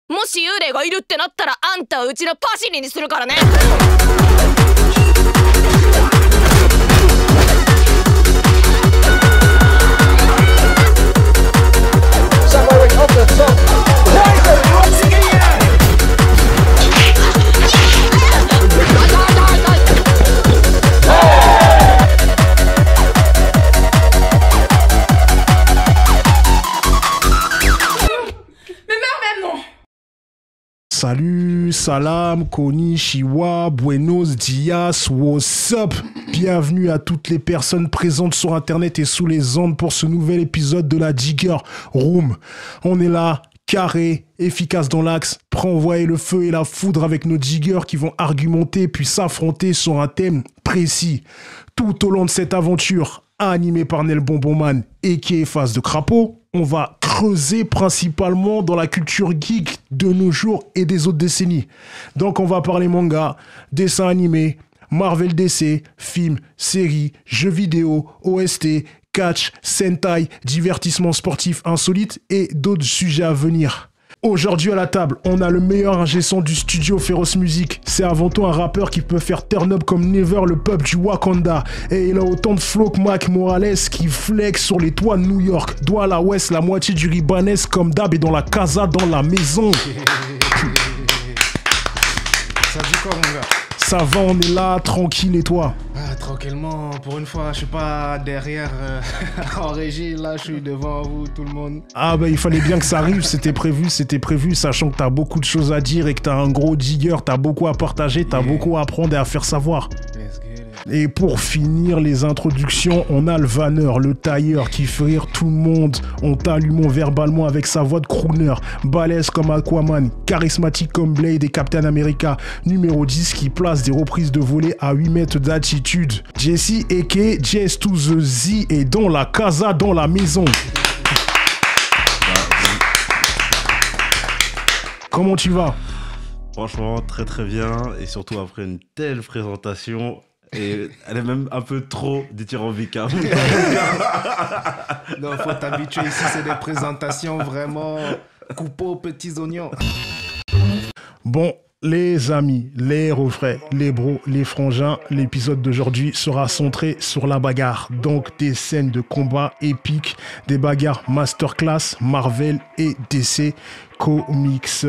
もし幽霊がいるってなったらあんたはうちのパシリにするからね。Salut, salam, konnichiwa, buenos dias, what's up? Bienvenue à toutes les personnes présentes sur internet et sous les ondes pour ce nouvel épisode de la Jigger Room. On est là, carré, efficace dans l'axe, prêt à envoyer le feu et la foudre avec nos jiggers qui vont argumenter puis s'affronter sur un thème précis. Tout au long de cette aventure, animée par Nel Bonbonman et qui est face de crapaud, on va creuser principalement dans la culture geek de nos jours et des autres décennies. Donc on va parler manga, dessins animés, Marvel DC, films, séries, jeux vidéo, OST, catch, Sentai, divertissement sportif insolite et d'autres sujets à venir. Aujourd'hui à la table, on a le meilleur ingé son du studio Féroce Music. C'est avant tout un rappeur qui peut faire turn up comme never le peuple du Wakanda. Et il a autant de flow que Mac Morales qui flex sur les toits de New York. Doigt à la ouest, la moitié du Ribanès comme d'hab et dans la casa, dans la maison. Ça dit quoi mon gars? Ça va, on est là, tranquille et toi? Ah, tranquillement, pour une fois, je suis pas derrière en régie, là je suis devant vous, tout le monde. Ah bah il fallait bien que ça arrive, c'était prévu, sachant que t'as beaucoup de choses à dire et que t'as un gros digger, t'as beaucoup à partager, t'as beaucoup à apprendre et à faire savoir. Et pour finir les introductions, on a le vanneur, le tailleur qui fait rire tout le monde. On t'allume verbalement avec sa voix de crooner, balèze comme Aquaman, charismatique comme Blade et Captain America, numéro 10 qui place des reprises de volée à 8 mètres d'altitude. Jesse aka Jess to the Z est dans la casa, dans la maison. Comment tu vas? Franchement, très très bien, et surtout après une telle présentation. Et elle est même un peu trop dithyrambique. Non, faut t'habituer ici, c'est des présentations vraiment coupées aux petits oignons. Bon, les amis, les refrains, les bros, les frangins, l'épisode d'aujourd'hui sera centré sur la bagarre. Donc des scènes de combat épiques, des bagarres masterclass, Marvel et DC Comics.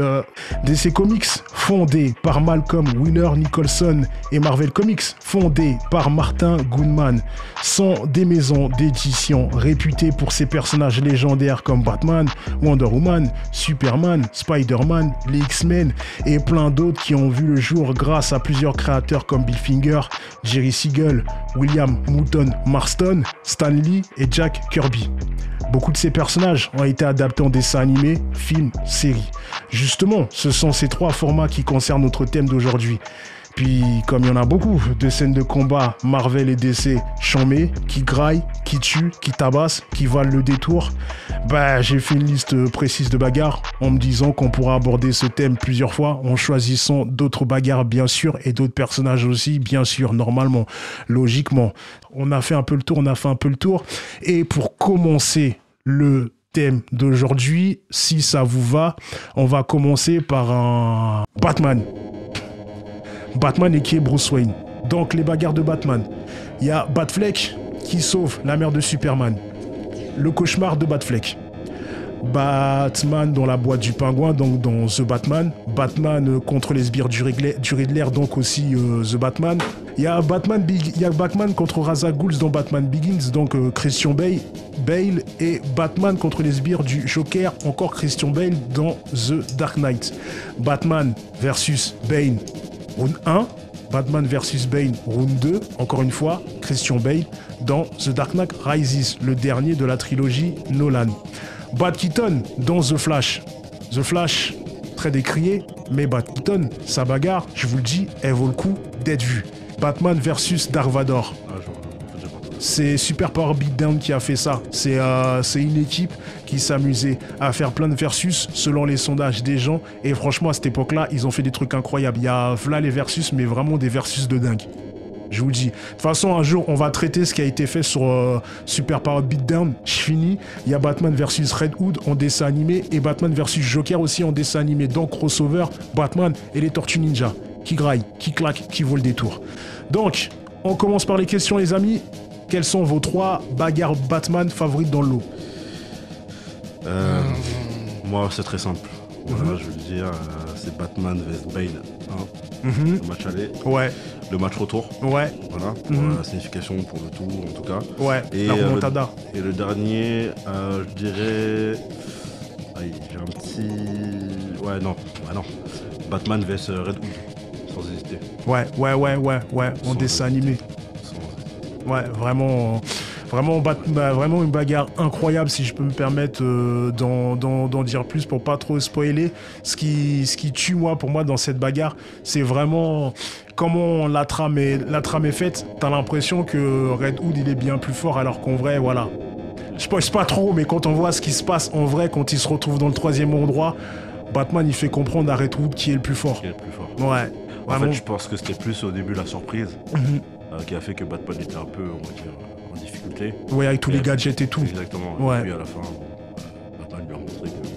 DC Comics, fondé par Malcolm Wheeler Nicholson, et Marvel Comics, fondé par Martin Goodman, sont des maisons d'édition réputées pour ses personnages légendaires comme Batman, Wonder Woman, Superman, Spider-Man, les X-Men et plein d'autres qui ont vu le jour grâce à plusieurs créateurs comme Bill Finger, Jerry Siegel, William Moulton Marston, Stan Lee et Jack Kirby. Beaucoup de ces personnages ont été adaptés en dessin animé, film, série. Justement, ce sont ces trois formats qui concernent notre thème d'aujourd'hui. Puis, comme il y en a beaucoup de scènes de combat Marvel et DC chambées, qui graillent, qui tuent, qui tabassent, qui valent le détour, bah, j'ai fait une liste précise de bagarres en me disant qu'on pourra aborder ce thème plusieurs fois en choisissant d'autres bagarres bien sûr et d'autres personnages aussi bien sûr, normalement, logiquement. On a fait un peu le tour, et pour commencer le thème d'aujourd'hui, si ça vous va, on va commencer par un Batman. Batman et qui est Bruce Wayne. Donc les bagarres de Batman. Il y a Batfleck qui sauve la mère de Superman. Le cauchemar de Batfleck. Batman dans la boîte du pingouin, donc dans The Batman. Batman contre les sbires du Riddler, donc aussi The Batman. Il y a Batman contre Ra's al Ghul dans Batman Begins, donc Christian Bale, et Batman contre les sbires du Joker, encore Christian Bale dans The Dark Knight. Batman versus Bane, round 1. Batman versus Bane, round 2. Encore une fois, Christian Bale dans The Dark Knight Rises, le dernier de la trilogie Nolan. Bat Keaton dans The Flash. The Flash, très décrié, mais Bat Keaton, sa bagarre, je vous le dis, elle vaut le coup d'être vue. Batman versus Dark Vador. C'est Super Power Beatdown qui a fait ça. C'est une équipe qui s'amusait à faire plein de versus selon les sondages des gens. Et franchement, à cette époque-là, ils ont fait des trucs incroyables. Il y a là les versus, mais vraiment des versus de dingue. Je vous le dis. De toute façon, un jour, on va traiter ce qui a été fait sur Super Power Beatdown. Je finis. Il y a Batman versus Red Hood en dessin animé et Batman versus Joker aussi en dessin animé. Donc, crossover, Batman et les Tortues Ninja. Qui graille, qui claque, qui vaut le détour. Donc, on commence par les questions, les amis. Quelles sont vos 3 bagarres Batman favorites dans le lot? Moi, c'est très simple. Voilà, je veux le dire, c'est Batman vs Bane. Le match aller. Ouais. Le match retour. Ouais. Voilà, pour la signification, pour le tour en tout cas. Ouais, et la remontada. Et le dernier, je dirais... Aïe, j'ai un petit... Ouais, non. Batman vs Red Hood, sans hésiter. Ouais, en dessin animé. Ouais, vraiment une bagarre incroyable, si je peux me permettre d'en dire plus pour pas trop spoiler. Ce qui tue pour moi dans cette bagarre, c'est vraiment comment la trame est faite. T'as l'impression que Red Hood il est bien plus fort, alors qu'en vrai, voilà. Je spoil pas trop, mais quand on voit ce qui se passe en vrai, quand il se retrouve dans le 3e endroit, Batman il fait comprendre à Red Hood qui est le plus fort. Ouais. En fait, je pense que c'était plus au début la surprise qui a fait que Batman était un peu, on va dire, en difficulté. Ouais, avec tous les gadgets et tout. Exactement. Ouais. Et puis à la fin, Batman lui a montré que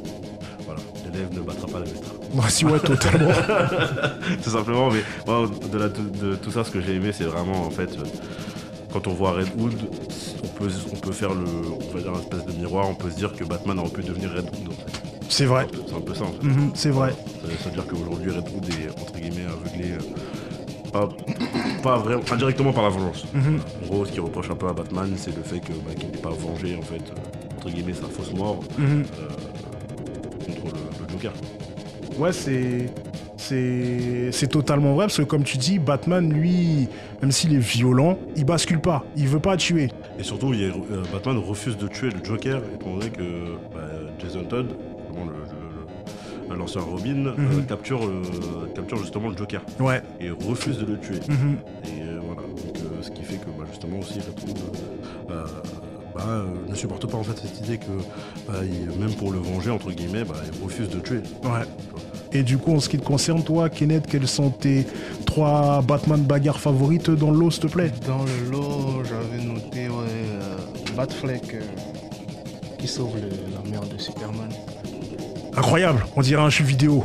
voilà, l'élève ne battra pas la maître. Ouais, si, ouais, totalement. Tout simplement, mais moi, de tout ça, ce que j'ai aimé, c'est vraiment, en fait, quand on voit Red Hood, on peut faire on va dire, une espèce de miroir, on peut se dire que Batman aurait pu devenir Red Hood, en fait. C'est vrai. C'est un peu ça, en fait. C'est vrai. Ça veut dire qu'aujourd'hui, Red Hood est, entre guillemets, aveuglé, pas vraiment, indirectement par la vengeance. En gros, ce qu'il reproche un peu à Batman, c'est le fait qu'il n'ait pas vengé, en fait, entre guillemets, sa fausse mort contre le Joker. Ouais, c'est totalement vrai, parce que comme tu dis, Batman, lui, même s'il est violent, il bascule pas, il veut pas tuer. Et surtout, Batman refuse de tuer le Joker, étant donné que Jason Todd, l'ancien Robin, capture justement le Joker. Ouais. Et refuse de le tuer. Et voilà, donc ce qui fait que justement aussi Red Hood ne supporte pas en fait cette idée que même pour le venger entre guillemets, il refuse de tuer. Ouais. Et du coup, en ce qui te concerne, toi, Kenneth, quelles sont tes 3 Batman bagarres favorites dans le lot, s'il te plaît? Dans le lot, j'avais noté Batfleck qui sauve la mère de Superman. Incroyable, on dirait un jeu vidéo.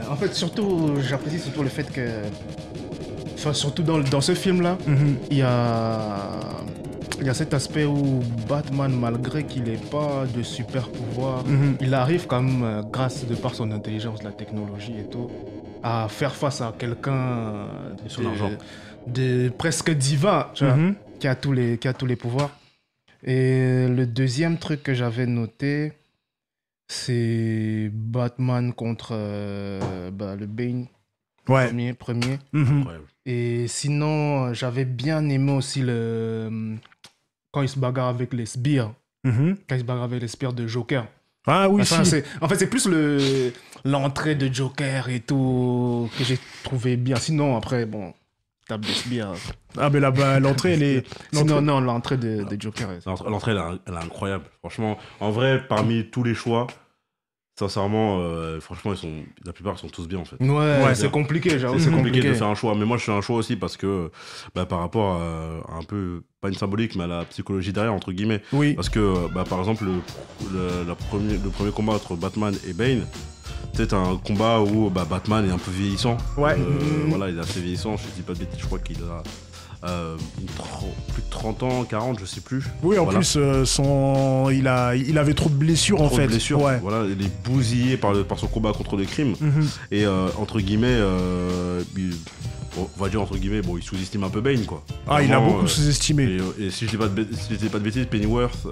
En fait, surtout, j'apprécie surtout le fait que... Enfin, surtout dans ce film-là, il y a cet aspect où Batman, malgré qu'il n'ait pas de super pouvoir, il arrive quand même, grâce de par son intelligence, la technologie et tout, à faire face à quelqu'un de presque divin, tu vois, qui a tous les pouvoirs. Et le deuxième truc que j'avais noté, c'est Batman contre le Bane. Ouais. Premier. Et sinon, j'avais bien aimé aussi quand il se bagarre avec les sbires. Quand il se bagarre avec les sbires de Joker. Ah oui, enfin, c'est plus l'entrée de Joker et tout que j'ai trouvé bien. Sinon, après, bon, table de sbires. Ah, mais là-bas, l'entrée, elle est... Non, l'entrée de Joker. L'entrée, elle est incroyable. Franchement, en vrai, parmi tous les choix... Sincèrement, franchement, la plupart sont tous bien en fait. Ouais, c'est compliqué, j'avoue. C'est compliqué de faire un choix. Mais moi, je fais un choix aussi parce que, par rapport à un peu, pas une symbolique, mais à la psychologie derrière, entre guillemets. Oui. Parce que, par exemple, le premier combat entre Batman et Bane, c'est un combat où Batman est un peu vieillissant. Ouais. Voilà, il est assez vieillissant. Je dis pas de bêtises, je crois qu'il a. Plus de 30 ans, 40, je sais plus. Oui, en plus, il avait trop de blessures en fait. Trop de blessures, voilà, il est bousillé par son combat contre le crime. Et entre guillemets, on va dire entre guillemets, il sous-estime un peu Bane quoi. Ah, vraiment, il a beaucoup sous-estimé. Et si je dis pas de bêtises, Pennyworth,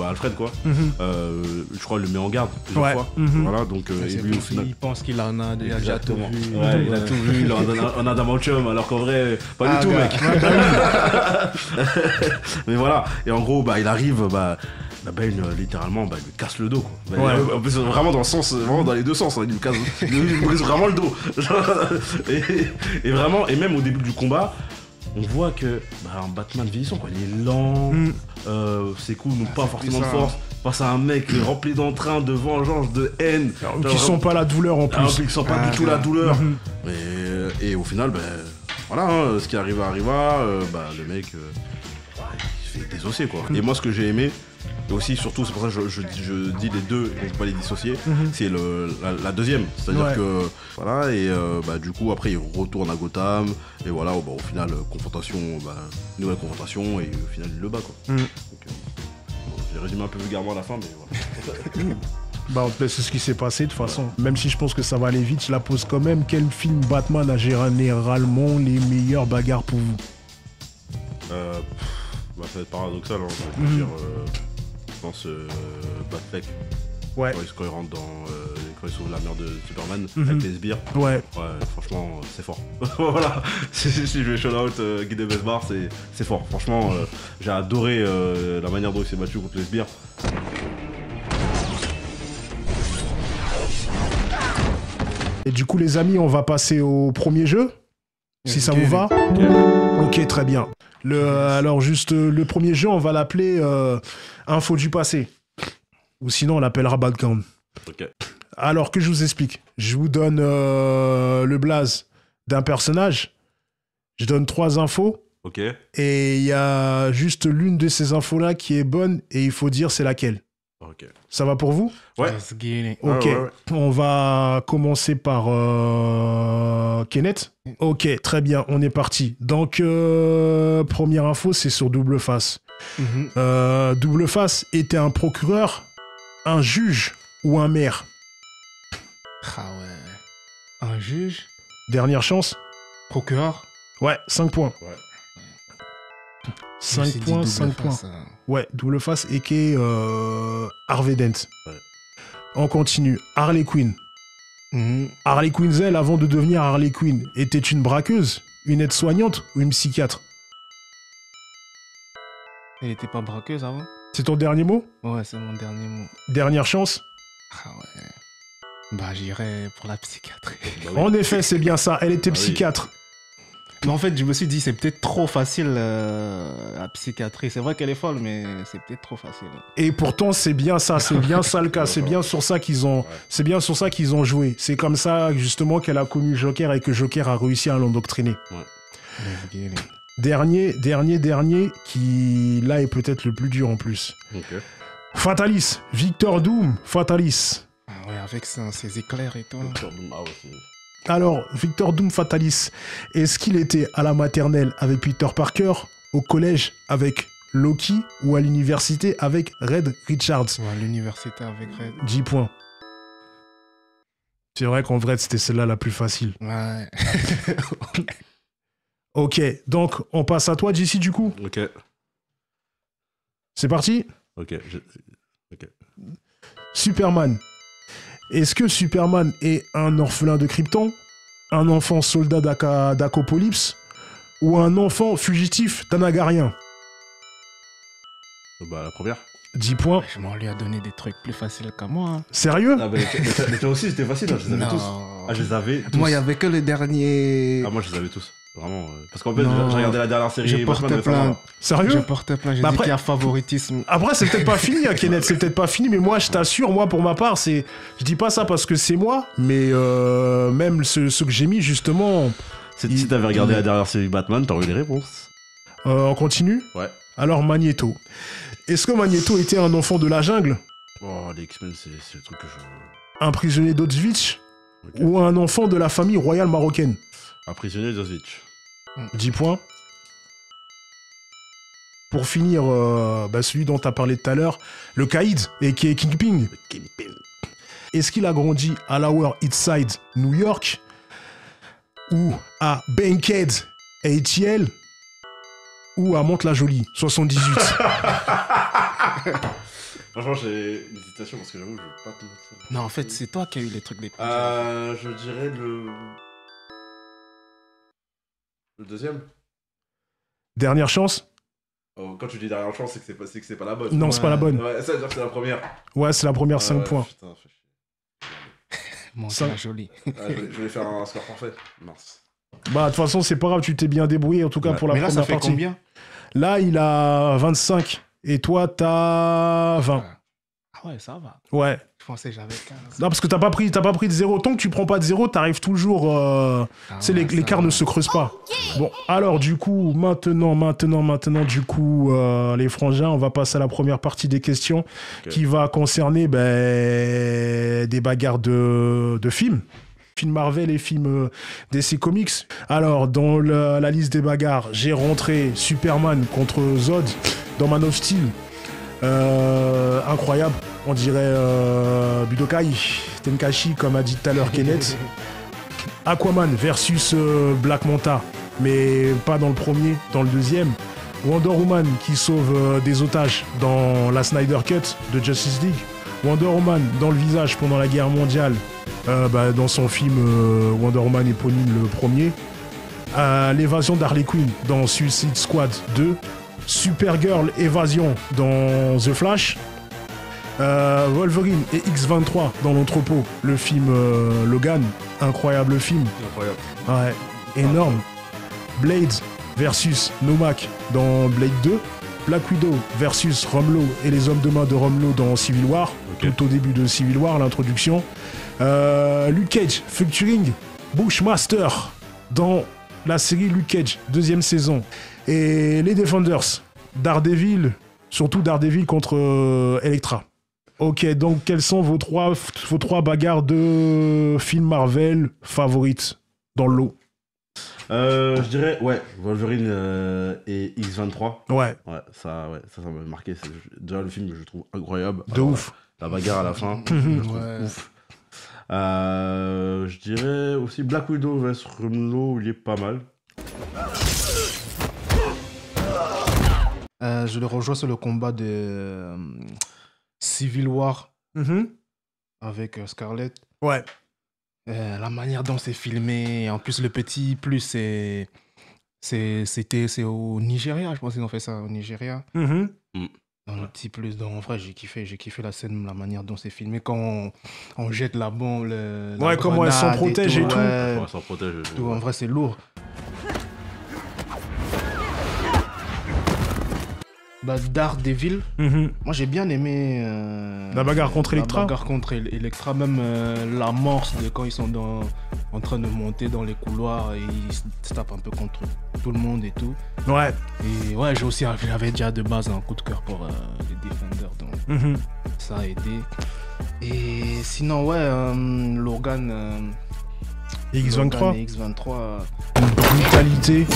Alfred quoi, je crois il le met en garde plusieurs fois. Voilà, donc et lui au final il pense qu'il en a déjà tout vu. Ouais, il a tout vu, il en a adamantium alors qu'en vrai pas du tout mec. Mais voilà, et en gros il arrive Bane littéralement il lui casse le dos quoi. En plus vraiment dans le sens, vraiment dans les deux sens, il lui brise vraiment le dos. et vraiment, et même au début du combat, on voit que un Batman vieillissant quoi, il est lent, ses coups n'ont pas forcément de force face à un mec rempli d'entrain, de vengeance, de haine, qui sent pas la douleur en plus. Qui sent pas du tout la douleur. Et au final voilà, hein, ce qui arriva, bah, le mec, il fait désossé, quoi. Et moi, ce que j'ai aimé, et aussi, surtout, c'est pour ça que je dis les deux et je ne pas les dissocier, c'est la deuxième. C'est-à-dire que, voilà, et bah, du coup, après, il retourne à Gotham, et voilà, bah, au final, confrontation, bah, nouvelle confrontation, et au final, il le bat, quoi. Donc, bon, j'ai résumé un peu vulgairement à la fin, mais voilà. Bah, c'est ce qui s'est passé de toute façon. Même si je pense que ça va aller vite, je la pose quand même. Quel film Batman a généralement les meilleures bagarres pour vous? Bah, ça va être paradoxal, hein, je veux dire, je pense Batfleck. Ouais. Quand il rentre quand il sauve la mère de Superman avec les sbires. Ouais. Franchement, c'est fort. Voilà. Si je vais shout out Guy de Besbar, c'est fort. Franchement, j'ai adoré la manière dont il s'est battu contre les sbires. Et du coup, les amis, on va passer au premier jeu, si ça vous va. Ok, très bien. Alors, juste le premier jeu, on va l'appeler Info du passé. Ou sinon, on l'appellera Background. Ok. Alors, que je vous explique. Je vous donne le blaze d'un personnage. Je donne 3 infos. Ok. Et il y a juste l'une de ces infos-là qui est bonne et il faut dire c'est laquelle. Ok. Ça va pour vous? Ouais. Ok. Ouais. On va commencer par Kenneth. Ok, très bien, on est parti. Donc, première info, c'est sur Double Face. Double Face était un procureur, un juge ou un maire? Ah ouais. Un juge? Dernière chance? Procureur? Ouais, 5 points. Ouais. 5 points, 5 points. Ouais, Double Face et qui est Harvey Dent. Ouais. On continue. Harley Quinn. Harley Quinzel, avant de devenir Harley Quinn, était une braqueuse, une aide-soignante ou une psychiatre? Elle était pas braqueuse avant? C'est ton dernier mot? Ouais, c'est mon dernier mot. Dernière chance? Ah ouais. Bah, j'irais pour la psychiatrie. Bah oui. En effet, c'est bien ça. Elle était Ah oui. psychiatre. Mais en fait, je me suis dit, c'est peut-être trop facile la psychiatrie. C'est vrai qu'elle est folle, mais c'est peut-être trop facile. Et pourtant, c'est bien ça. C'est bien ça le cas. C'est bien sur ça qu'ils ont. C'est bien sur ça qu'ils ont joué. C'est comme ça justement qu'elle a connu Joker et que Joker a réussi à l'endoctriner. Dernier, qui là est peut-être le plus dur en plus. Ok. Fatalis, Victor Doom, Fatalis. Ah ouais, avec ses éclairs et tout. Ah ouais, c'est... Alors, Victor Doom Fatalis, est-ce qu'il était à la maternelle avec Peter Parker, au collège avec Loki ou à l'université avec Red Richards? Ou à l'université avec Red. 10 points. C'est vrai qu'en vrai, c'était celle-là la plus facile. Ouais. Ok, donc on passe à toi, JC, du coup. Ok. C'est parti? Ok. Superman. Est-ce que Superman est un orphelin de Krypton, un enfant soldat d'Apocalypse ou un enfant fugitif d'Anagarien? Bah, la première. 10 points. Je m'en lui a donné des trucs plus faciles qu'à moi. Hein. Sérieux? Ah, mais toi aussi, c'était facile, hein, je les avais Non. tous. Ah, je les avais tous. Moi, il y avait que le dernier. Ah, moi, je les avais tous. Vraiment. Parce qu'en fait, Non. j'ai regardé la dernière série. Je Batman portais récemment, plainte. là. Je Sérieux? portais plainte. J'ai Bah dit après- qu'il y a favoritisme. Après, c'est peut-être pas fini, hein, Kenneth, c'est peut-être pas fini, mais moi, je t'assure, moi, pour ma part, c'est... Je dis pas ça parce que c'est moi, mais même ce que j'ai mis, justement... Si t'avais regardé la dernière série Batman, t'aurais eu les réponses. On continue? Ouais. Alors, Magneto. Est-ce que Magneto était un enfant de la jungle, Oh, les X-Men, c'est le truc que je... un prisonnier d'Auschwitz, Ok. ou un enfant de la famille royale marocaine? Un prisonnier d'Auschwitz. 10 points. Pour finir, celui dont tu as parlé tout à l'heure, le Caïd, et qui est Kingpin. Le Kingpin. Est-ce qu'il a grandi à Lower East Side, New York, ou à Bankhead, ATL, ou à Mantes-la-Jolie, 78? Franchement, j'ai une hésitation parce que j'avoue, je vais pas te mentir. Non, en fait, c'est toi qui as eu les trucs des plus. Je dirais le deuxième. Dernière chance? Oh, quand tu dis dernière chance, c'est que c'est pas la bonne. Non, c'est pas la bonne. Ouais, ça veut dire que c'est la première. Ouais, c'est la première, 5 Ouais, points. Putain, fais chier. Mon Ça- la jolie. Je vais faire un score parfait. Mince. Bah, de toute façon, c'est pas grave, tu t'es bien débrouillé, en tout cas Ouais. pour la Mais là, ça première fait partie. combien? Là, il a 25, et toi, t'as 20. Ah Ah ouais, ça va. Ouais. Je pensais que j'avais 15. Non, parce que t'as pas pris de 0. Tant que tu prends pas de 0, t'arrives toujours... l'écart ne se creuse pas. Bon, alors du coup, maintenant, du coup, les frangins, on va passer à la première partie des questions qui va concerner des bagarres de films. Films Marvel et films DC Comics. Alors, dans la liste des bagarres, j'ai rentré Superman contre Zod dans Man of Steel. Incroyable, on dirait Budokai Tenkaichi, comme a dit tout à l'heure Kenneth. Aquaman versus Black Manta, mais pas dans le premier, dans le deuxième. Wonder Woman qui sauve des otages dans la Snyder Cut de Justice League. Wonder Woman dans le visage pendant la guerre mondiale, dans son film Wonder Woman éponyme, le premier. L'évasion d'Harley Quinn dans Suicide Squad 2. Supergirl évasion dans The Flash. Wolverine et X-23 dans l'entrepôt, le film Logan, incroyable film. Incroyable. Ouais, énorme. Blade versus Nomak dans Blade 2. Black Widow versus Romlo et les hommes de main de Romlo dans Civil War, tout au début de Civil War, l'introduction. Luke Cage featuring Bushmaster dans la série Luke Cage, 2e saison. Et les Defenders, Daredevil, surtout Daredevil contre Elektra. Ok, donc quelles sont vos trois bagarres de films Marvel favorites dans le lot? Je dirais, Wolverine et X-23. Ouais. Ça m'a marqué. C'est déjà le film que je trouve incroyable. De ouf. La bagarre à la fin, je trouve ouf. Je dirais aussi Black Widow vs Rumlow, il est pas mal. Je le rejoins sur le combat de Civil War avec Scarlett. Ouais. La manière dont c'est filmé, en plus le petit plus, c'est au Nigeria, je pense qu'ils ont fait ça au Nigeria. Dans le petit plus, donc en vrai j'ai kiffé la scène, la manière dont c'est filmé, quand on jette la bombe, comment elle s'en protège et tout. Ouais, s'en protège. Tout, en vrai c'est lourd. Daredevil, moi j'ai bien aimé la bagarre contre Elektra. La bagarre contre Elektra, même l'amorce de quand ils sont en train de monter dans les couloirs et ils se tapent un peu contre tout le monde et tout. Ouais. Et ouais, j'avais déjà de base un coup de cœur pour les Defenders, donc ça a aidé. Et sinon, Logan. X-23. Et X-23. Brutalité.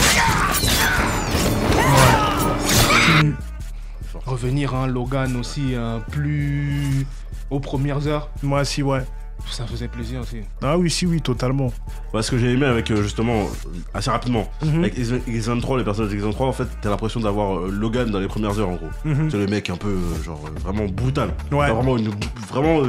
Revenir Logan aussi plus aux premières heures. Moi aussi, ouais. Ça faisait plaisir aussi. Ah oui, oui, totalement. Ce que j'ai aimé avec, justement, assez rapidement, avec X-23, les personnages d'X-23, en fait, t'as l'impression d'avoir Logan dans les premières heures, en gros. C'est le mec un peu, vraiment brutal. Ouais. Vraiment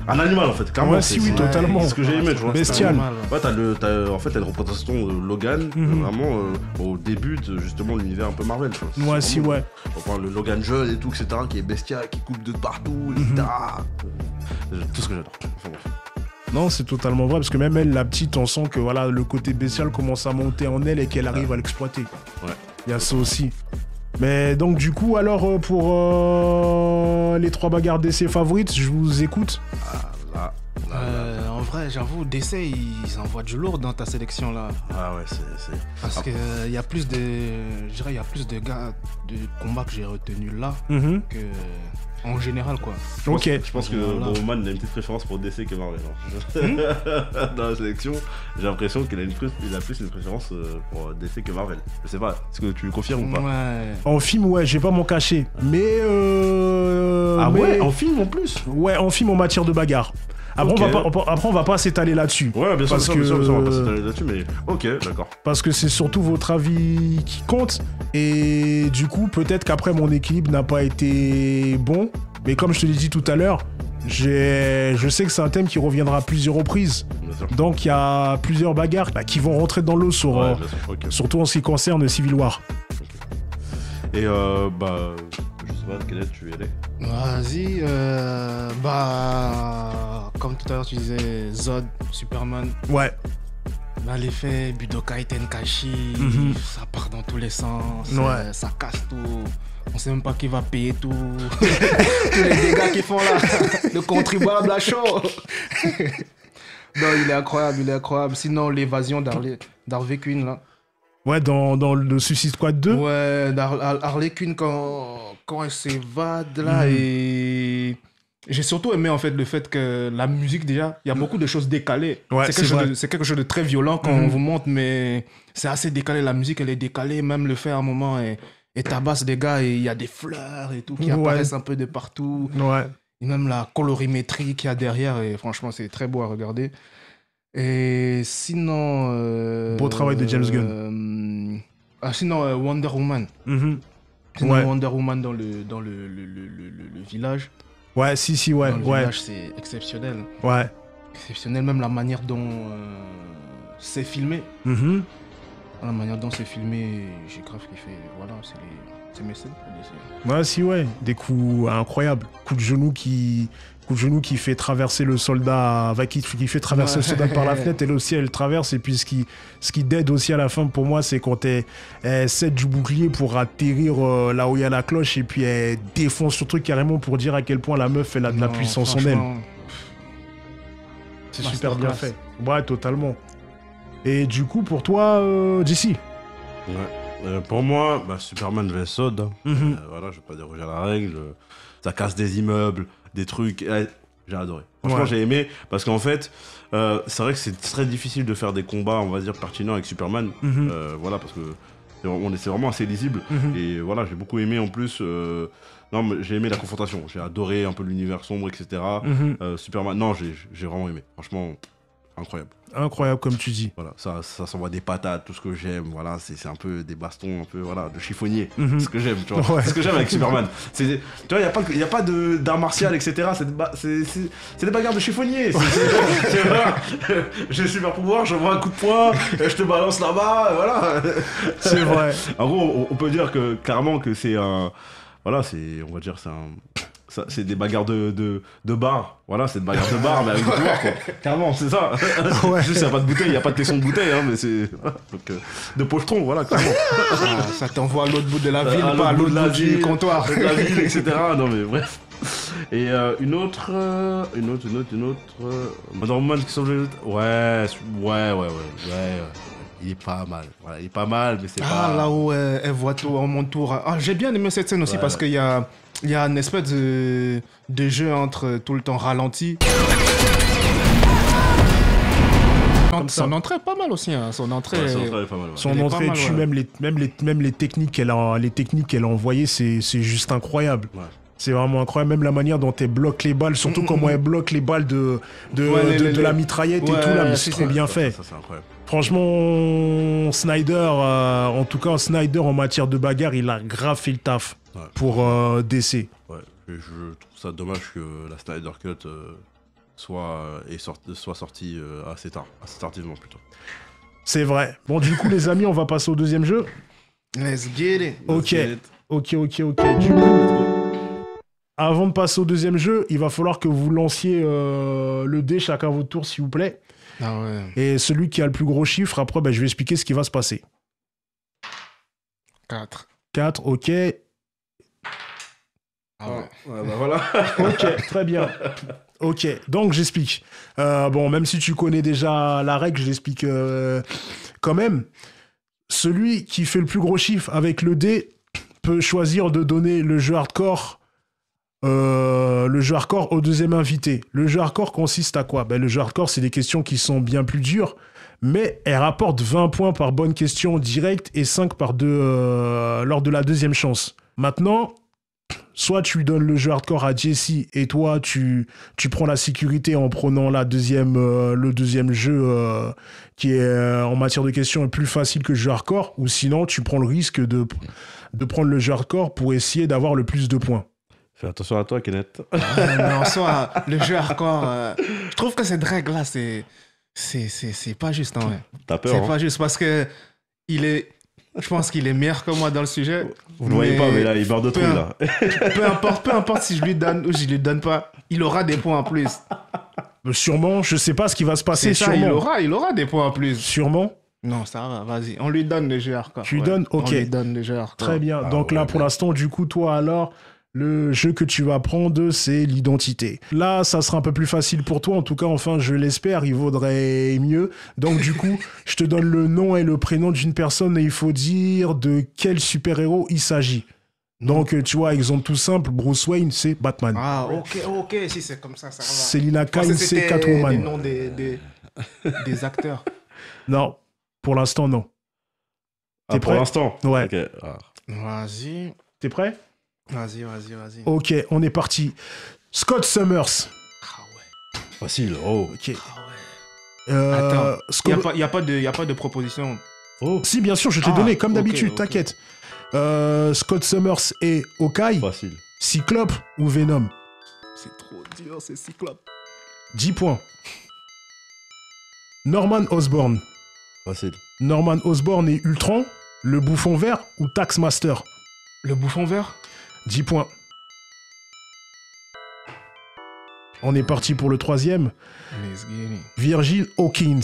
un animal, en fait. Clairement, oui, totalement. C'est ce que j'ai aimé, tu vois. Bestial. Ouais, t'as une représentation de Logan, vraiment, au début de, justement, l'univers un peu Marvel, tu vois. Moi aussi, ouais. Enfin, le Logan jeune et tout, etc., qui est bestial, qui coupe de partout, etc. Tout ce que j'adore. Enfin, bref. Non, c'est totalement vrai, parce que même elle, la petite, on sent que voilà, le côté bestial commence à monter en elle et qu'elle arrive à l'exploiter. Ouais. Il y a ça aussi. Mais donc du coup, alors pour les 3 bagarres DC favorites, je vous écoute. En vrai, j'avoue, DC, ils envoient du lourd dans ta sélection là. Ah ouais, c'est... Parce que il y a plus de... Je dirais, il y a plus de gars de combats que j'ai retenus là que... En général, quoi. Je pense que Roman a une petite préférence pour DC que Marvel. Dans la sélection, j'ai l'impression qu'il a plus une préférence pour DC que Marvel. Je sais pas, est-ce que tu le confirmes ou pas? Ouais. En film, ouais, je vais pas m'en cacher. Mais. Ouais, en film en plus? Ouais, en film en matière de bagarre. Après, on va pas s'étaler là-dessus. Ouais, bien sûr, on va pas s'étaler là-dessus, mais ok, d'accord. Parce que c'est surtout votre avis qui compte. Et du coup, peut-être qu'après, mon équilibre n'a pas été bon. Mais comme je te l'ai dit tout à l'heure, je sais que c'est un thème qui reviendra à plusieurs reprises. Donc, il y a plusieurs bagarres qui vont rentrer dans l'eau, surtout en ce qui concerne Civil War. Et je sais pas, quelle tu y allais? Vas-y, comme tout à l'heure tu disais, Zod, Superman. Ouais. L'effet Budokai Tenkaichi, ça part dans tous les sens, ça casse tout. On sait même pas qui va payer tous les dégâts qu'ils font là. Le contribuable à chaud. Non, il est incroyable. Sinon, l'évasion d'Harley Quinn, là. Ouais, dans le Suicide Squad 2. Ouais, Harley Quinn, quand elle s'évade, là, et... J'ai surtout aimé, en fait, le fait que la musique, déjà, il y a beaucoup de choses décalées. Ouais, c'est quelque chose de très violent quand on vous montre, mais c'est assez décalé. La musique, elle est décalée. Même le fait, à un moment, et tabasse des gars, et il y a des fleurs et tout qui apparaissent un peu de partout. Ouais. Et même la colorimétrie qu'il y a derrière, et franchement, c'est très beau à regarder. Et sinon... Beau travail de James Gunn. Sinon, Wonder Woman. Ouais. Wonder Woman dans le village. Ouais, ouais. Dans le village, c'est exceptionnel. Ouais. Exceptionnel, même la manière dont c'est filmé. La manière dont c'est filmé, j'ai grave kiffé. Voilà, c'est mes scènes. Ouais, des coups incroyables. Coup de genou qui fait traverser le soldat, qui fait traverser le soldat par la fenêtre, elle aussi elle traverse, et puis ce qui dead aussi à la fin pour moi, c'est quand elle cède du bouclier pour atterrir là où il y a la cloche, et puis elle défonce le truc carrément pour dire à quel point la meuf elle a de la puissance en elle. C'est super bien fait. Ouais, totalement. Et du coup pour toi, JC? Ouais. Pour moi, Superman vs Zod. Voilà, je vais pas déroger à la règle. Ça casse des immeubles, des trucs. J'ai adoré. Franchement, j'ai aimé parce qu'en fait, c'est vrai que c'est très difficile de faire des combats, on va dire, pertinents avec Superman. Voilà, parce que c'est vraiment assez lisible. Et voilà, j'ai beaucoup aimé en plus. Non, mais j'ai aimé la confrontation. J'ai adoré un peu l'univers sombre, etc. Superman, non, j'ai vraiment aimé. Franchement, incroyable. Incroyable, comme tu dis. Voilà, ça s'envoie des patates, tout ce que j'aime. Voilà, c'est un peu des bastons, un peu voilà, de chiffonnier. Ce que j'aime, tu vois. C'est ce que j'aime avec Superman. Tu vois, il n'y a pas d'art martial, etc. C'est des bagarres de chiffonnier. C'est voilà. J'ai super pouvoir, je vois un coup de poing, je te balance là-bas, voilà. C'est vrai. En gros, on peut dire que carrément que c'est un. Voilà, on va dire, c'est des bagarres de bar. Voilà, c'est des bagarres de bar, mais avec du pouvoir, quoi. Carrément, c'est ça. Juste, il n'y a pas de bouteille, il n'y a pas de tesson de bouteille, hein, mais c'est. Donc, de pochetron, voilà, clairement. Ça t'envoie à l'autre bout de la ville, pas à l'autre bout du comptoir. De la ville, etc. Non, mais bref. Et une autre. Wonder Woman qui sauve les autres. Ouais. Il est pas mal. Voilà, il est pas mal, mais c'est pas. Là où elle voit tout en mon tour. J'ai bien aimé cette scène aussi parce qu'il y a une espèce de jeu entre tout le temps ralenti. Son entrée est pas mal aussi. Hein. Son entrée est pas mal. Ouais. Son entrée tue, même les techniques qu'elle a envoyées, c'est juste incroyable. Ouais. C'est vraiment incroyable, même la manière dont elle bloque les balles, surtout comment elle bloque les balles de la mitraillette et tout là, mais c'est trop bien fait. Ça, c'est incroyable. Franchement, Snyder, en tout cas Snyder en matière de bagarre, il a grave fait le taf pour DC. Ouais, et je trouve ça dommage que la Snyder Cut soit sortie assez tardivement plutôt. C'est vrai. Bon, du coup les amis, on va passer au deuxième jeu. Let's get it. Ok. Du coup, avant de passer au deuxième jeu, il va falloir que vous lanciez le dé chacun votre tour, s'il vous plaît. Ah ouais. Et celui qui a le plus gros chiffre, après, je vais expliquer ce qui va se passer. 4, ok. Ah ouais. Voilà. Ok, très bien. Ok, donc j'explique. Bon, même si tu connais déjà la règle, je l'explique quand même. Celui qui fait le plus gros chiffre avec le dé peut choisir de donner le jeu hardcore au deuxième invité. Le jeu hardcore consiste à quoi ? Le jeu hardcore, c'est des questions qui sont bien plus dures, mais elles rapportent 20 points par bonne question directe et 5 lors de la deuxième chance. Maintenant, soit tu donnes le jeu hardcore à Jesse et toi, tu prends la sécurité en prenant le deuxième jeu qui est en matière de questions plus facile que le jeu hardcore, ou sinon, tu prends le risque de prendre le jeu hardcore pour essayer d'avoir le plus de points. Fais attention à toi, Kenneth. Mais en soi, le jeu hardcore, je trouve que cette règle-là, c'est pas juste. Hein, ouais. T'as peur, c'est pas juste parce que je pense qu'il est meilleur que moi dans le sujet. Vous ne voyez pas, mais là, il barre de trucs, là. Peu importe si je lui donne ou je lui donne pas, il aura des points en plus. Sûrement, je sais pas ce qui va se passer. C'est ça, sûrement. il aura des points en plus. Sûrement. Non, ça va, vas-y. On lui donne le jeu hardcore. Tu lui donnes? Ok. On lui donne le jeu hardcore. Très bien. Ah, Donc ouais, là, pour l'instant, du coup, toi, alors, le jeu que tu vas prendre, c'est l'identité. Là, ça sera un peu plus facile pour toi. En tout cas, enfin, je l'espère, il vaudrait mieux. Donc, du coup, je te donne le nom et le prénom d'une personne et il faut dire de quel super-héros il s'agit. Donc, tu vois, exemple tout simple, Bruce Wayne, c'est Batman. Ah, ok, si c'est comme ça, ça va. Selina Je pensais Kyle, que c'est c'était Catwoman. les noms des acteurs. Non, pour l'instant, non. Ah, T'es pour prêt? l'instant. Ouais. Ok. Ah. Vas-y. T'es prêt? Vas-y. Ok, on est parti. Scott Summers. Ah ouais. Facile. Oh. Ok. Ah ouais. Attends, Scott... il n'y a pas de proposition. Oh. Si, bien sûr, je te l'ai Ah, donné, comme ok, d'habitude, ok. t'inquiète. Scott Summers et Hawkeye, Facile. Cyclope ou Venom? C'est trop dur, c'est Cyclope. 10 points. Norman Osborn. Facile. Norman Osborn et Ultron, le bouffon vert ou Taxmaster? Le bouffon vert? 10 points. On est parti pour le troisième. Let's get it. Virgil Hawkins.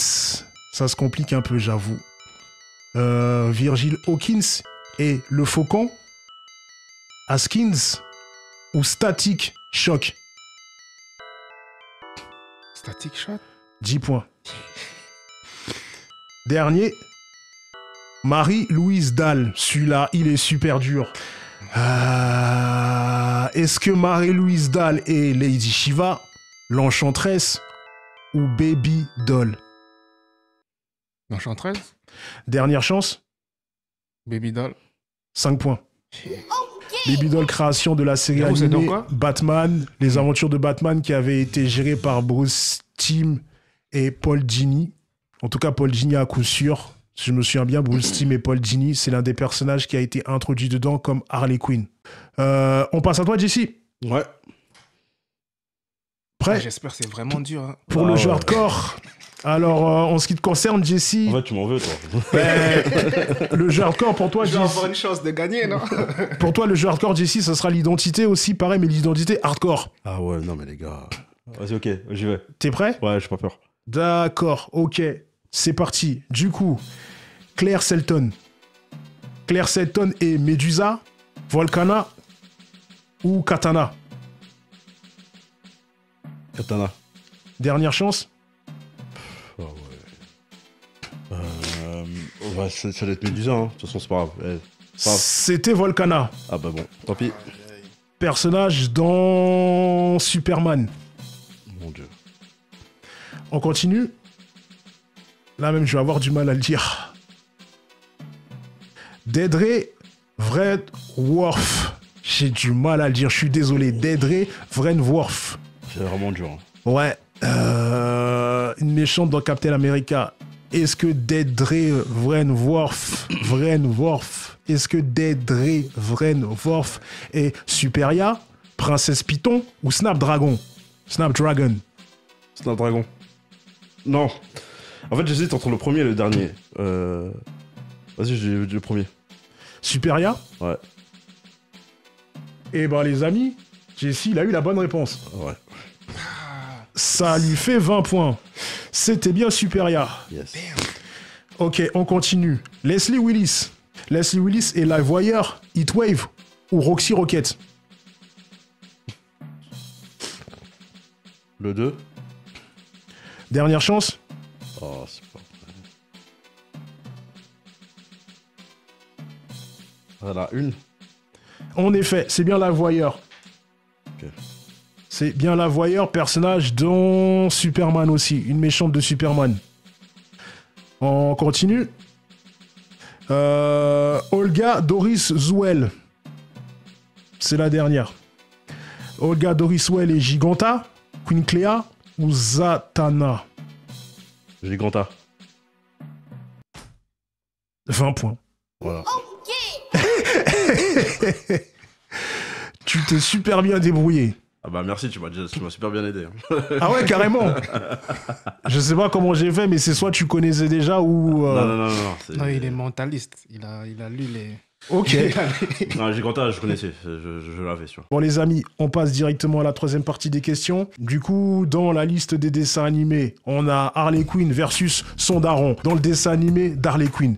Ça se complique un peu, j'avoue. Virgil Hawkins et le Faucon, Haskins ou Static Shock? Static Shot? 10 points. Dernier, Marie-Louise Dalle. Celui-là, il est super dur. Est-ce que Marie-Louise Dalle est Lady Shiva, l'Enchantresse ou Baby Doll? L'Enchantress? Dernière chance, Baby Doll? 5 points. Baby Doll, création de la série Vous, c'est dans animée quoi Batman, les aventures de Batman qui avaient été gérées par Bruce Timm et Paul Dini. En tout cas, Paul Dini à coup sûr. Si je me souviens bien, Bruce Timm et Paul Dini, c'est l'un des personnages qui a été introduit dedans comme Harley Quinn. On passe à toi, Jesse. Ouais. Prêt J'espère que c'est vraiment dur. Hein. pour le jeu hardcore? Alors, en ce qui te concerne, Jesse, En fait, tu m'en veux, toi. le jeu hardcore pour toi, Je vais Jesse, avoir une chance de gagner, non? pour toi, le jeu hardcore, Jesse, ça sera l'identité aussi, pareil, mais l'identité hardcore. Ah ouais, non, mais les gars. Vas-y, ok, j'y vais. T'es prêt? Ouais, j'ai pas peur. D'accord, ok, c'est parti. Du coup, Claire Selton. Claire Selton est Medusa, Volcana ou Katana? Katana. Dernière chance? Ah ouais. Ouais, ça doit être Médusa, hein. De toute façon, c'est pas grave. C'est pas grave. C'était Volcana, Ah bah bon, tant pis. personnage dans Superman. Mon dieu. On continue. Là même, je vais avoir du mal à le dire. Dedre Vredworth. J'ai du mal à le dire, je suis désolé. Dedre Vredworth. C'est vraiment dur. Hein. Ouais. Une méchante dans Captain America. Est-ce que Dedre Vredworth est-ce que Dedre Vredworth est Superia, Princesse Python ou Snapdragon? Snapdragon. Snapdragon. Non. En fait, j'hésite entre le premier et le dernier. Vas-y, j'ai le premier. Superia? Ouais. Eh ben les amis, Jesse, il a eu la bonne réponse. Ouais. Ça lui fait 20 points. C'était bien Superia. Yes. Ok, on continue. Leslie Willis. Leslie Willis est la voyeur, Heatwave ou Roxy Rocket? Le 2. Dernière chance? Oh, c'est pas vrai. Voilà, une. En effet, c'est bien la voyeur. Ok. C'est bien la voyeur, personnage dans Superman aussi. Une méchante de Superman. On continue. Olga Doris Zouel. C'est la dernière. Olga Doris Zouel est Giganta, Queen Clea ou Zatanna? Giganta. 20 points. Voilà. Tu t'es super bien débrouillé. Ah bah merci, tu m'as super bien aidé. Hein. Ah ouais, carrément. Je sais pas comment j'ai fait, mais c'est soit tu connaissais déjà ou... Non. Non, il est mentaliste. Il a lu les... Ok. Non, Giganta, je connaissais, je l'avais sûr. Bon les amis, on passe directement à la troisième partie des questions. Du coup, dans la liste des dessins animés, on a Harley Quinn versus son daron. Dans le dessin animé d'Harley Quinn.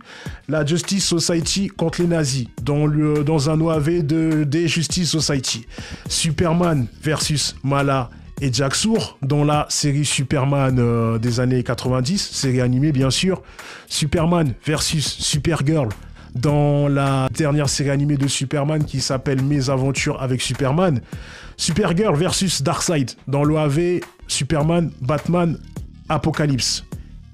La Justice Society contre les nazis. Dans un OAV des Justice Society. Superman versus Mala et Jack Sour dans la série Superman des années 90, série animée bien sûr. Superman versus Supergirl dans la dernière série animée de Superman qui s'appelle Mes aventures avec Superman. Supergirl versus Darkseid dans l'OAV Superman, Batman, Apocalypse.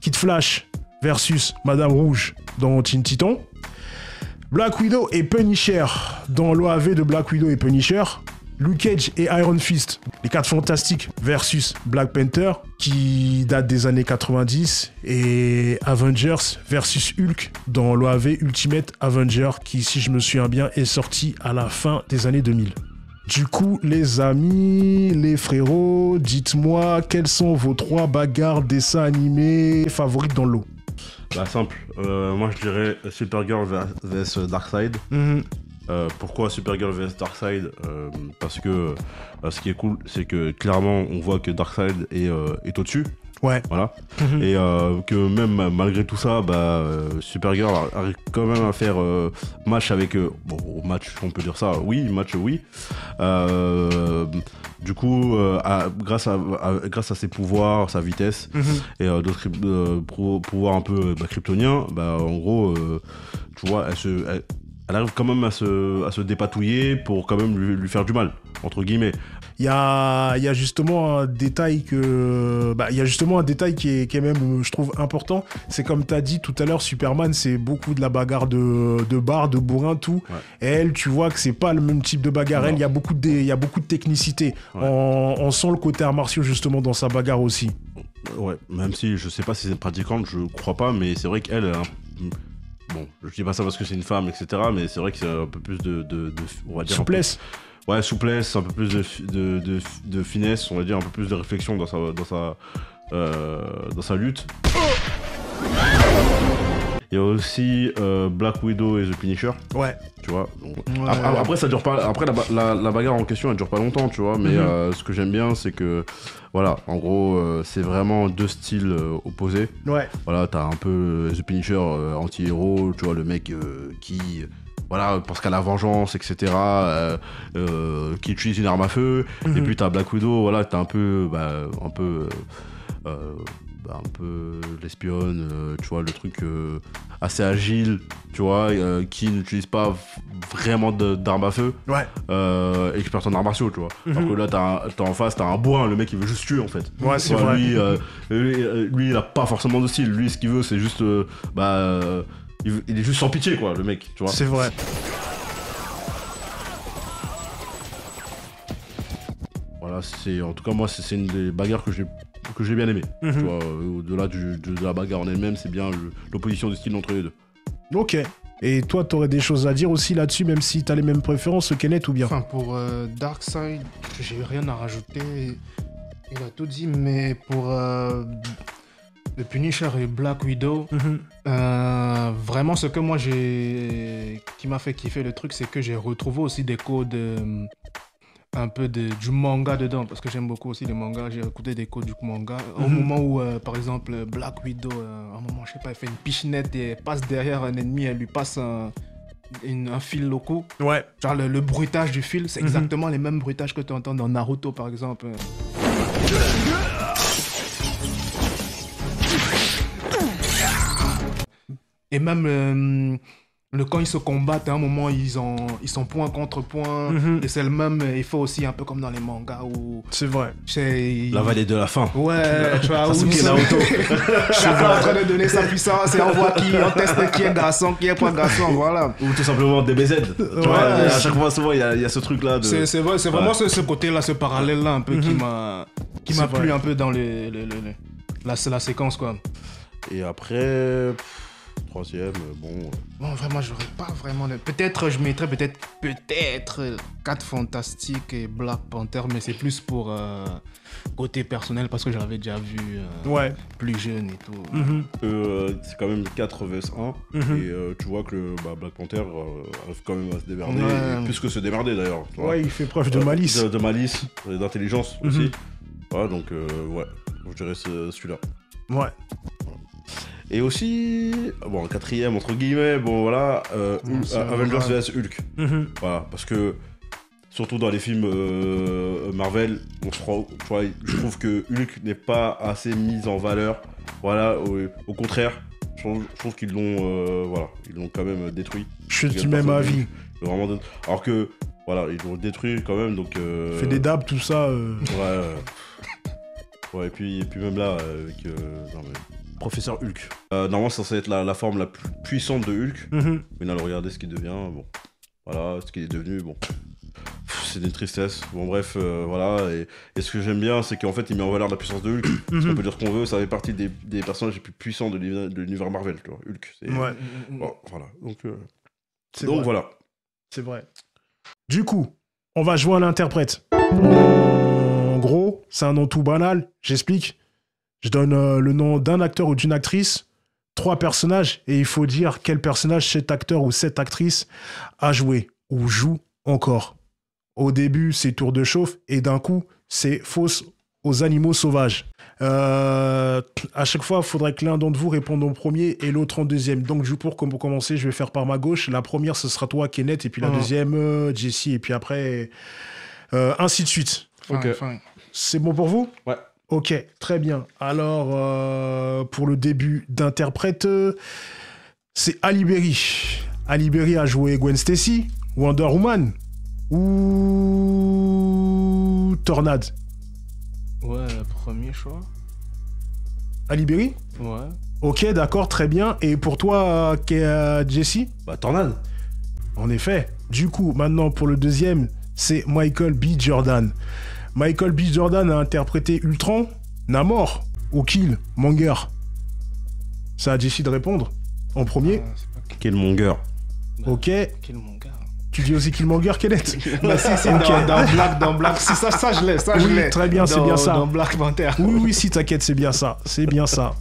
Kid Flash versus Madame Rouge dans Teen Titan. Black Widow et Punisher dans l'OAV de Black Widow et Punisher. Luke Cage et Iron Fist, les 4 Fantastiques versus Black Panther qui date des années 90 et Avengers versus Hulk dans l'OAV Ultimate Avenger qui, si je me souviens bien, est sorti à la fin des années 2000. Du coup, les amis, les frérots, dites-moi quelles sont vos 3 bagarres dessins animés favorites dans l'eau. Bah simple, moi je dirais Supergirl vs Darkseid. Pourquoi Supergirl vs Darkseid parce que ce qui est cool, c'est que clairement on voit que Darkseid est au-dessus. Ouais. Voilà. Et que même malgré tout ça, Supergirl arrive quand même à faire match avec... match, on peut dire ça, oui, match, oui. Du coup, grâce à ses pouvoirs, sa vitesse et d'autres pouvoirs un peu kryptoniens, en gros, tu vois, elle arrive quand même à se dépatouiller pour quand même lui faire du mal, entre guillemets. Il y a justement un détail qui est même, je trouve, important. C'est comme tu as dit tout à l'heure, Superman, c'est beaucoup de la bagarre de bar, de bourrin, tout. Ouais. Et elle, tu vois que c'est pas le même type de bagarre. Non. Elle, il y a beaucoup de technicité. Ouais. On sent le côté art martiaux justement dans sa bagarre aussi. Ouais, même si je sais pas si c'est pratiquante, je crois pas, mais c'est vrai qu'elle... Bon, je dis pas ça parce que c'est une femme, etc. Mais c'est vrai que c'est un peu plus de on va dire souplesse. Ouais, souplesse, un peu plus de finesse, on va dire, un peu plus de réflexion dans sa lutte. Il y a aussi Black Widow et The Punisher. Ouais. Tu vois. Donc, ouais. Après, ça dure pas. Après, la bagarre en question, elle dure pas longtemps, tu vois. Mais ce que j'aime bien, c'est que, voilà, en gros, c'est vraiment 2 styles opposés. Ouais. Voilà, t'as un peu The Punisher anti-héros, tu vois, le mec qui. Voilà, parce qu'à la vengeance, etc., qui utilise une arme à feu. Et puis t'as Black Widow, voilà, t'as un peu l'espionne, tu vois, le truc assez agile, tu vois, qui n'utilise pas vraiment d'armes à feu. Ouais. Expert en arts martiaux, tu vois. Alors que là, t'as en face, t'as un bourrin, le mec, il veut juste tuer, en fait. Ouais, c'est vrai. Lui, il a pas forcément de style. Lui, ce qu'il veut, c'est juste... il est juste sans pitié, quoi, le mec, tu vois. C'est vrai. Voilà, en tout cas, moi, c'est une des bagarres que j'ai bien aimé. Tu vois, au-delà de la bagarre en elle-même, c'est bien l'opposition de style entre les deux. Ok. Et toi, t'aurais des choses à dire aussi là-dessus, même si t'as les mêmes préférences, Kenneth, ou bien? Enfin, pour Darkseid, j'ai rien à rajouter. Il a tout dit, mais pour le Punisher et Black Widow, vraiment, ce que moi qui m'a fait kiffer le truc, c'est que j'ai retrouvé aussi des codes... un peu du manga dedans, parce que j'aime beaucoup aussi les mangas. J'ai écouté des codes du manga au moment où par exemple Black Widow à un moment, je sais pas, elle fait une pichenette et elle passe derrière un ennemi, elle lui passe un fil loco. Ouais. Genre le bruitage du fil, c'est exactement les mêmes bruitages que tu entends dans Naruto par exemple. Et même quand ils se combattent, à un moment, ils sont point contre point. Et c'est le même effet aussi, un peu comme dans les mangas où... C'est vrai. La vallée de la faim. Ouais, tu vois, où Sasuke Naruto. Je suis en train de donner sa puissance et on teste qui est garçon, qui est pas garçon, voilà. Ou tout simplement DBZ. Tu vois, à chaque fois, souvent, il y a ce truc-là. C'est vrai, c'est vraiment ce côté-là, ce parallèle-là, un peu qui m'a plu un peu dans la séquence, quoi. Et après... troisième, bon... Bon, vraiment, j'aurais pas vraiment... Peut-être, je mettrais peut-être 4 Fantastiques et Black Panther, mais c'est plus pour côté personnel, parce que je l'avais déjà vu plus jeune et tout. C'est quand même 4 vs 1, et tu vois que Black Panther arrive quand même à se démerder, et plus que se démerder d'ailleurs. Ouais, il fait preuve de malice. De malice, et d'intelligence aussi. Ouais, donc je dirais celui-là. Ouais. Et aussi, bon, quatrième entre guillemets, bon voilà, Avengers vs Hulk. Voilà, parce que surtout dans les films Marvel, je trouve que Hulk n'est pas assez mis en valeur. Voilà, au contraire, je trouve qu'ils l'ont, ils l'ont quand même détruit. Je suis du même avis. Vraiment, alors que voilà, ils l'ont détruit quand même, donc. Fait des dabs, tout ça. Ouais, et puis même là, avec Professeur Hulk. Normalement, c'est censé être la forme la plus puissante de Hulk. Mais là, regardez ce qu'il devient. Bon, voilà, ce qu'il est devenu. Bon, c'est une tristesse. Bon, bref, voilà. Et ce que j'aime bien, c'est qu'en fait, il met en valeur la puissance de Hulk. Parce qu'on peut dire ce qu'on veut, ça fait partie des personnages les plus puissants de l'univers Marvel. Tu vois, Hulk. Ouais. Bon, voilà. Donc vrai. Voilà. C'est vrai. Du coup, on va jouer à l'interprète. En gros, c'est un nom tout banal. J'explique. Je donne le nom d'un acteur ou d'une actrice, 3 personnages, et il faut dire quel personnage cet acteur ou cette actrice a joué ou joue encore. Au début, c'est tour de chauffe, et d'un coup, c'est fausse aux animaux sauvages. À chaque fois, il faudrait que l'un d'entre vous réponde en premier et l'autre en deuxième. Donc, pour commencer, je vais faire par ma gauche. La première, ce sera toi, Kenneth, et puis la deuxième, Jessie, et puis après, ainsi de suite. Ok. C'est bon pour vous ? Ouais. Ok, très bien. Alors, pour le début d'interprète, c'est Halle Berry. Halle Berry a joué Gwen Stacy, Wonder Woman ou Tornade. Ouais, premier choix. Halle Berry ? Ouais. Ok, d'accord, très bien. Et pour toi, Jessie ? Tornade. En effet. Du coup, maintenant, pour le deuxième, c'est Michael B. Jordan. Michael B. Jordan a interprété Ultron, Namor ou Killmonger. C'est à Jessie de répondre en premier. Killmonger. Ok. Killmonger. Tu dis aussi Killmonger, Kenneth ? Bah si, c'est dans Black. C'est ça, je l'ai. Oui, très bien, c'est bien ça. Dans Black Panther. Oui, si, t'inquiète, c'est bien ça. C'est bien ça.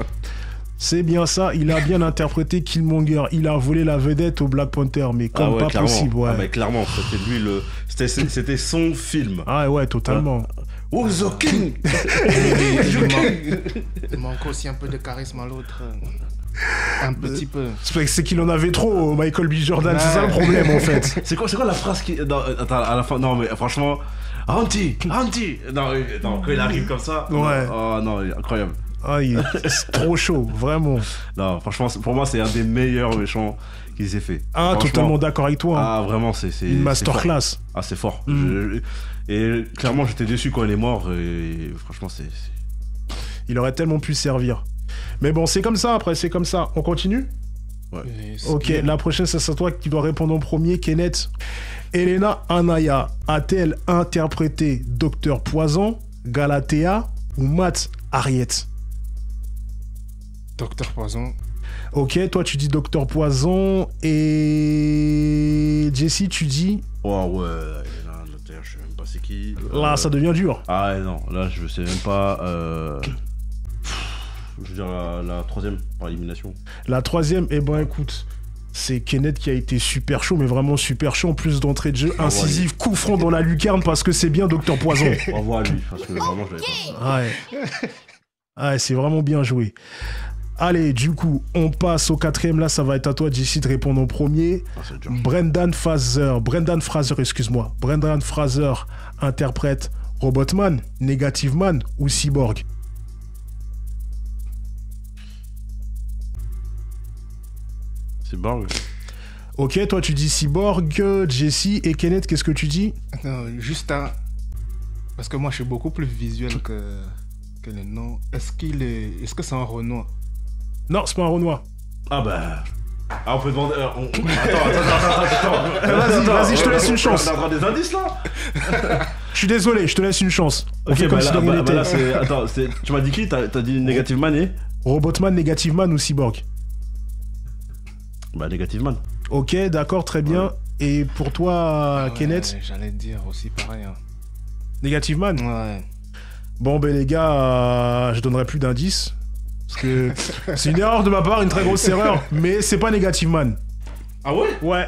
C'est bien ça, il a bien interprété Killmonger. Il a volé la vedette au Black Panther, mais comme pas clairement. possible. Ouais. Ah bah clairement, c'était lui c'était son film. Ah ouais, totalement. Oh, The King. Il manque aussi un peu de charisme à l'autre. Un petit peu. C'est qu'il en avait trop, Michael B. Jordan. C'est ça le problème, en fait. C'est quoi la phrase qui... Non, attends, à la fin... Non, mais franchement... Auntie. Non, quand il arrive comme ça... Ouais. Oh non, incroyable. Ah, c'est trop chaud, vraiment. Non, franchement, pour moi, c'est un des meilleurs méchants qui s'est fait. Ah, totalement d'accord avec toi. Ah, vraiment, c'est une masterclass. Ah, c'est fort. Et clairement, j'étais déçu quand il est mort. Et franchement, c'est... Il aurait tellement pu servir. Mais bon, c'est comme ça, après, c'est comme ça. On continue ? Ouais. Ok, la prochaine, c'est toi qui dois répondre en premier, Kenneth. Elena Anaya a-t-elle interprété Dr Poison, Galatea ou Matt Harriet ? Docteur Poison. Ok, toi tu dis Docteur Poison et Jessie tu dis... Oh ouais, là, je sais même pas c'est qui. Là ça devient dur. Ah non, là je sais même pas... Je veux dire la troisième par élimination. La troisième, eh ben écoute, c'est Kenneth qui a été super chaud, mais vraiment super chaud, en plus d'entrée de jeu incisive, coup franc dans la lucarne parce que c'est bien Docteur Poison. On voit à lui, parce que vraiment je l'avais pas. Ouais, c'est vraiment bien joué. Allez, du coup, on passe au quatrième. Là, ça va être à toi, Jessie, de répondre en premier. Brendan Fraser, interprète Robotman, Negative Man ou Cyborg? Cyborg. Ok, toi tu dis Cyborg, Jessie et Kenneth, qu'est-ce que tu dis? Non, juste un... Parce que moi je suis beaucoup plus visuel que le nom. Est-ce que c'est un Renoir? Non, c'est pas un Renoir. Ah bah... Ah, on peut demander... Attends. Vas-y, je te laisse une chance. On a des indices là. Je suis désolé, je te laisse une chance. On fait comme si de rien n'était. Attends, tu m'as dit qui? T'as dit Negative Man et... Robotman, Negative Man ou Cyborg? Bah, Negative Man. Ok, d'accord, très bien. Et pour toi, Kenneth? J'allais te dire aussi pareil. Hein. Negative Man? Ouais. Bon, ben les gars, je donnerai plus d'indices. Parce que c'est une erreur de ma part, une très grosse erreur. Mais c'est pas Negative Man. Ah ouais? Ouais.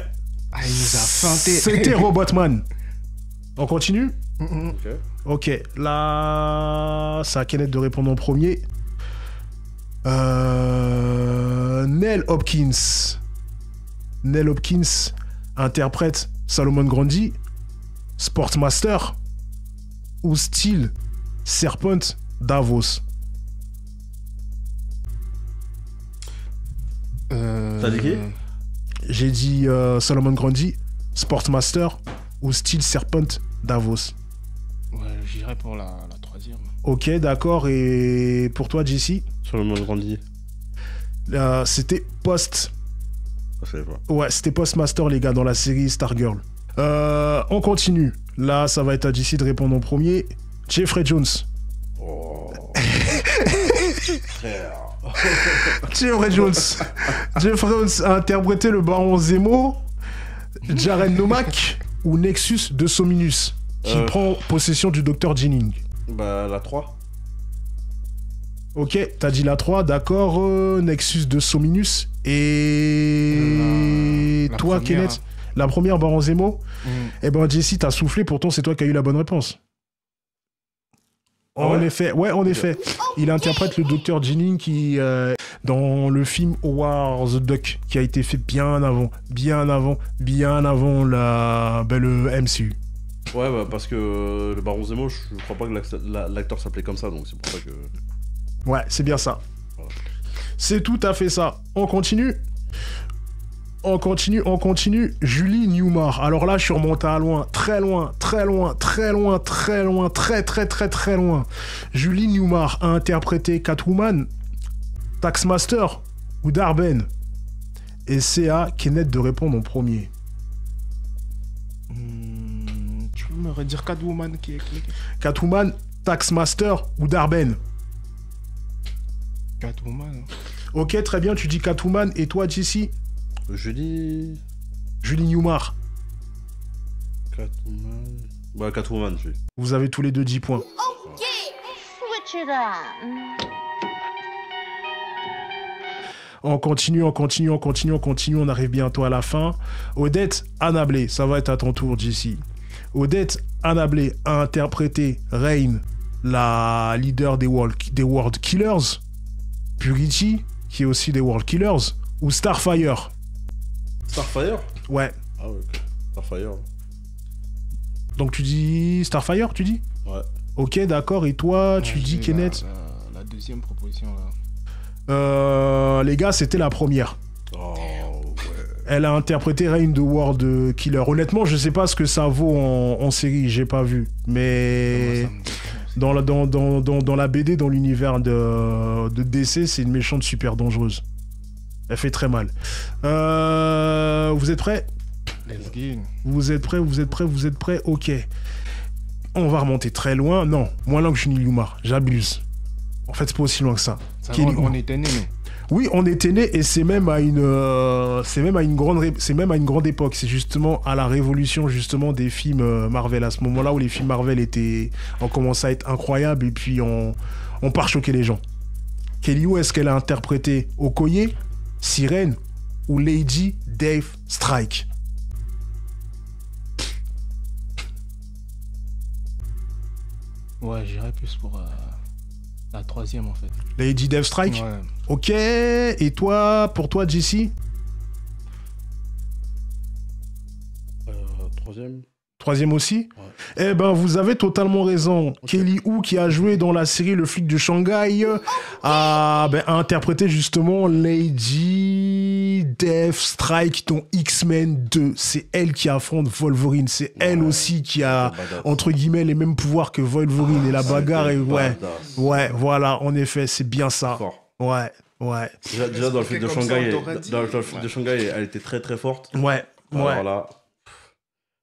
Ah, il nous a feinté. C'était Robotman. On continue? Ok. Ok, là, c'est à Kenneth de répondre en premier. Nell Hopkins. Nell Hopkins interprète Salomon Grundy, Sportmaster ou Steel Serpent Davos. T'as dit qui? J'ai dit Salomon Grundy, Sportmaster ou Steel Serpent Davos. Ouais, j'irai pour la troisième. Ok, d'accord. Et pour toi, JC? Sur le monde grandi. C'était Post. Je sais pas. Ouais, c'était Postmaster, les gars, dans la série Stargirl. On continue. Là, ça va être à JC de répondre en premier. Jeffrey Jones. Oh. Frère. Jeffrey Jones. Jeffrey Jones a interprété le baron Zemo, Jaren Nomak ou Nexus de Sominus, qui prend possession du docteur Jennings. Bah, la 3. Ok, t'as dit la 3, d'accord. Nexus de Sominus. Et La toi, première. Kenneth? La première, Baron Zemo. Eh ben, Jesse, t'as soufflé, pourtant c'est toi qui as eu la bonne réponse. Ah ouais? En effet, ouais, en effet. Il interprète le docteur Jennings qui, dans le film Howard the Duck, qui a été fait bien avant le MCU. Ouais, bah, parce que le Baron Zemo, je crois pas que l'acteur s'appelait comme ça, donc c'est pour ça que... Ouais, c'est bien ça. Voilà. C'est tout à fait ça. On continue. Julie Newmar. Alors là, je suis remonté à loin. Très loin. Très loin. Julie Newmar a interprété Catwoman, Taxmaster ou Darben. Et c'est à Kenneth de répondre en premier. Tu peux me redire Catwoman qui est Catwoman, Taxmaster ou Darben. Catwoman. Ok, très bien, tu dis Catwoman. Et toi, JC? Julie Newmar. Catwoman... Bah, Catwoman, je suis. Vous avez tous les deux 10 points. Switch it on. On continue, on arrive bientôt à la fin. Odette Annablé, ça va être à ton tour, JC. Odette Annablé a interprété Rain, la leader des World Killers, Purity, qui est aussi des World Killers, ou Starfire. Starfire? Ouais. Ah ouais, ok. Starfire. Donc tu dis Starfire, tu dis? Ouais. Ok, d'accord. Et toi, tu dis Kenneth? La deuxième proposition, là. Les gars, c'était la première. Oh, ouais. Elle a interprété Rain the World Killer. Honnêtement, je sais pas ce que ça vaut en série, j'ai pas vu. Mais dans la BD, dans l'univers de DC, c'est une méchante super dangereuse. Elle fait très mal. Vous êtes prêts? Let's go. Vous êtes prêts? Ok. On va remonter très loin. Non, moins loin que Julie Newmar. J'abuse. En fait, c'est pas aussi loin que ça. On était nés, nous. Oui, on était nés et c'est même à une grande époque. C'est justement à la révolution justement des films Marvel, à ce moment-là où les films Marvel ont commencé à être incroyables et puis on part choquer les gens. Kelly Hu, est-ce qu'elle a interprété Okoye, Sirène ou Lady Dave Strike? Ouais, j'irais plus pour la troisième en fait. Lady Dave Strike? Ouais. Ok, et toi, pour toi, JC? Troisième. Troisième aussi? Ouais. Eh ben, vous avez totalement raison. Okay. Kelly Hu, qui a joué dans la série Le flic de Shanghai, a interprété justement Lady Death Strike dans X-Men 2. C'est elle qui affronte Wolverine. C'est elle aussi qui a, entre guillemets, les mêmes pouvoirs que Wolverine. Et la bagarre est... Ouais, voilà, en effet, c'est bien ça. Fort. Ouais. Déjà dans le film de comme ça, Shanghai, on t'aurait dit. dans le film de Shanghai, elle était très très forte. Ouais. Alors là...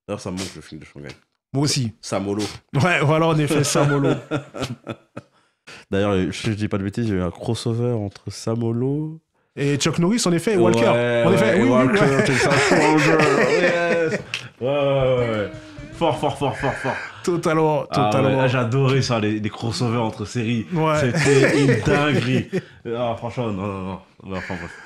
D'ailleurs, ça me manque le film de Shanghai. Moi aussi. Samolo. Ouais, voilà, en effet, Samolo. D'ailleurs, je dis pas de bêtises, il y a eu un crossover entre Samolo Et Chuck Norris, en effet, et Walker. En effet, oui, Walker, ouais. Texas Ranger, yes. Ouais. Fort. Totalement. J'ai adoré ça, les crossovers entre séries. Ouais. C'était une dinguerie. Franchement, non. Enfin, bref.